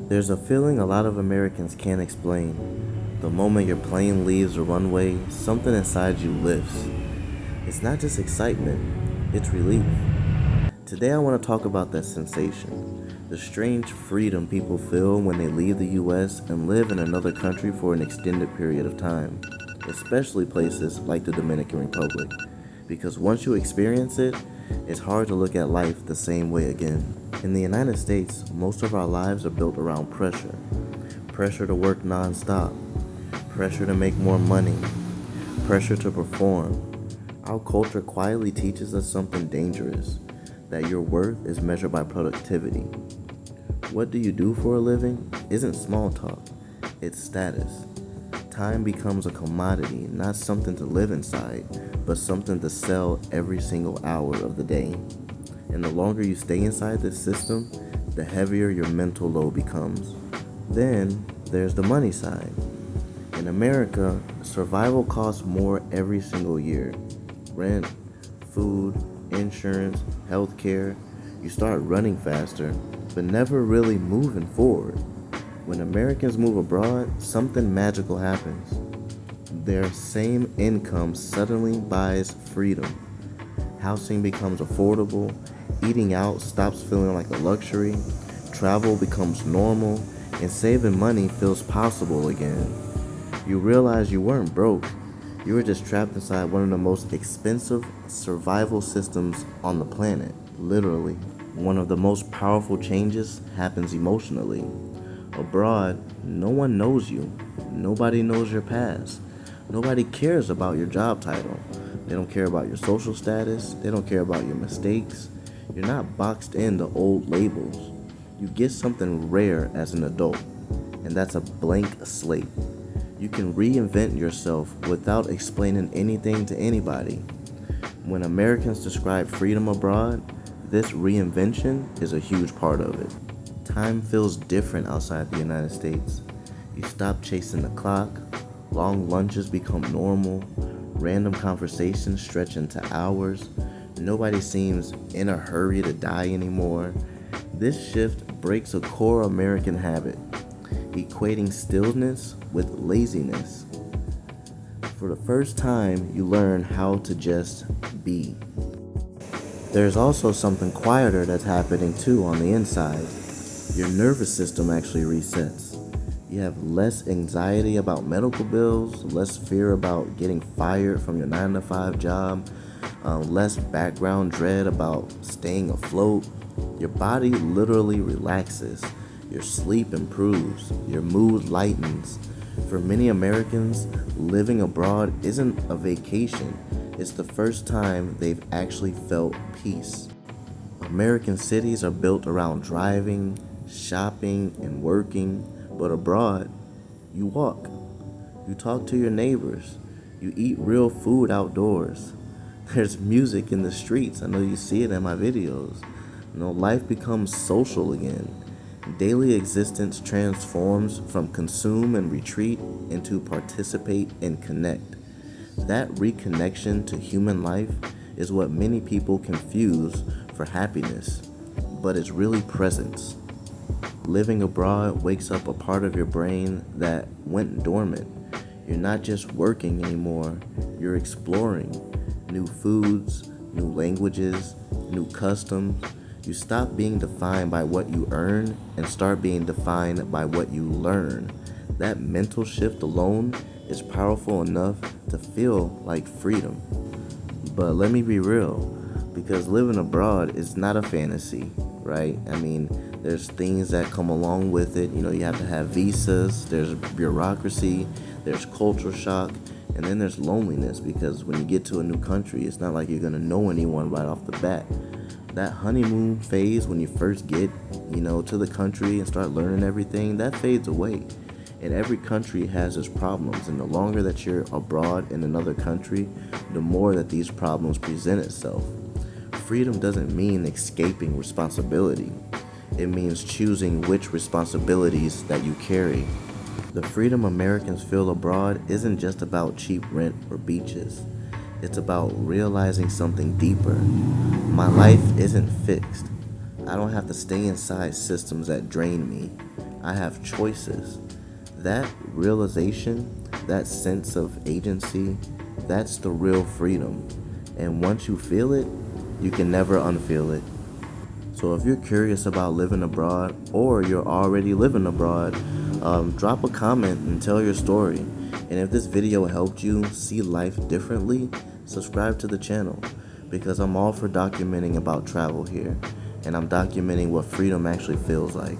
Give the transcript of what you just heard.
There's a feeling a lot of Americans can't explain. The moment your plane leaves the runway, something inside you lifts. It's not just excitement, it's relief. Today I want to talk about that sensation, the strange freedom people feel when they leave the US and live in another country for an extended period of time, especially places like the Dominican Republic. Because once you experience it, it's hard to look at life the same way again. In the United States, most of our lives are built around pressure. Pressure to work nonstop, pressure to make more money, pressure to perform. Our culture quietly teaches us something dangerous, that your worth is measured by productivity. What do you do for a living isn't small talk, it's status. Time becomes a commodity, not something to live inside, but something to sell every single hour of the day. And the longer you stay inside this system, the heavier your mental load becomes. Then there's the money side. In America, survival costs more every single year. Rent, food, insurance, healthcare. You start running faster, but never really moving forward. When Americans move abroad, something magical happens. Their same income suddenly buys freedom. Housing becomes affordable, eating out stops feeling like a luxury, travel becomes normal, and saving money feels possible again. You realize you weren't broke, you were just trapped inside one of the most expensive survival systems on the planet, literally. One of the most powerful changes happens emotionally. Abroad, no one knows you. Nobody knows your past. Nobody cares about your job title. They don't care about your social status. They don't care about your mistakes. You're not boxed into old labels. You get something rare as an adult, and that's a blank slate. You can reinvent yourself without explaining anything to anybody. When Americans describe freedom abroad, this reinvention is a huge part of it. Time feels different outside the United States. You stop chasing the clock, long lunches become normal, random conversations stretch into hours, nobody seems in a hurry to die anymore. This shift breaks a core American habit, equating stillness with laziness. For the first time, you learn how to just be. There's also something quieter that's happening too on the inside. Your nervous system actually resets. You have less anxiety about medical bills, less fear about getting fired from your 9 to 5 job, less background dread about staying afloat. Your body literally relaxes. Your sleep improves. Your mood lightens. For many Americans, living abroad isn't a vacation. It's the first time they've actually felt peace. American cities are built around driving, shopping, and working, but abroad, you walk, you talk to your neighbors, you eat real food outdoors. There's music in the streets. I know you see it in my videos. Life becomes social again. Daily existence transforms from consume and retreat into participate and connect. That reconnection to human life is what many people confuse for happiness, but it's really presence. Living abroad wakes up a part of your brain that went dormant. You're not just working anymore, you're exploring new foods, new languages, new customs. You stop being defined by what you earn and start being defined by what you learn. That mental shift alone is powerful enough to feel like freedom. But let me be real, because living abroad is not a fantasy, right? There's things that come along with it. You have to have visas, there's bureaucracy, there's culture shock, and then there's loneliness, because when you get to a new country, it's not like you're going to know anyone right off the bat. That honeymoon phase when you first get, to the country and start learning everything, that fades away. And every country has its problems, and the longer that you're abroad in another country, the more that these problems present itself. Freedom doesn't mean escaping responsibility. It means choosing which responsibilities that you carry. The freedom Americans feel abroad isn't just about cheap rent or beaches. It's about realizing something deeper. My life isn't fixed. I don't have to stay inside systems that drain me. I have choices. That realization, that sense of agency, that's the real freedom. And once you feel it, you can never unfeel it. So if you're curious about living abroad or you're already living abroad, drop a comment and tell your story. And if this video helped you see life differently, subscribe to the channel because I'm all for documenting about travel here. And I'm documenting what freedom actually feels like.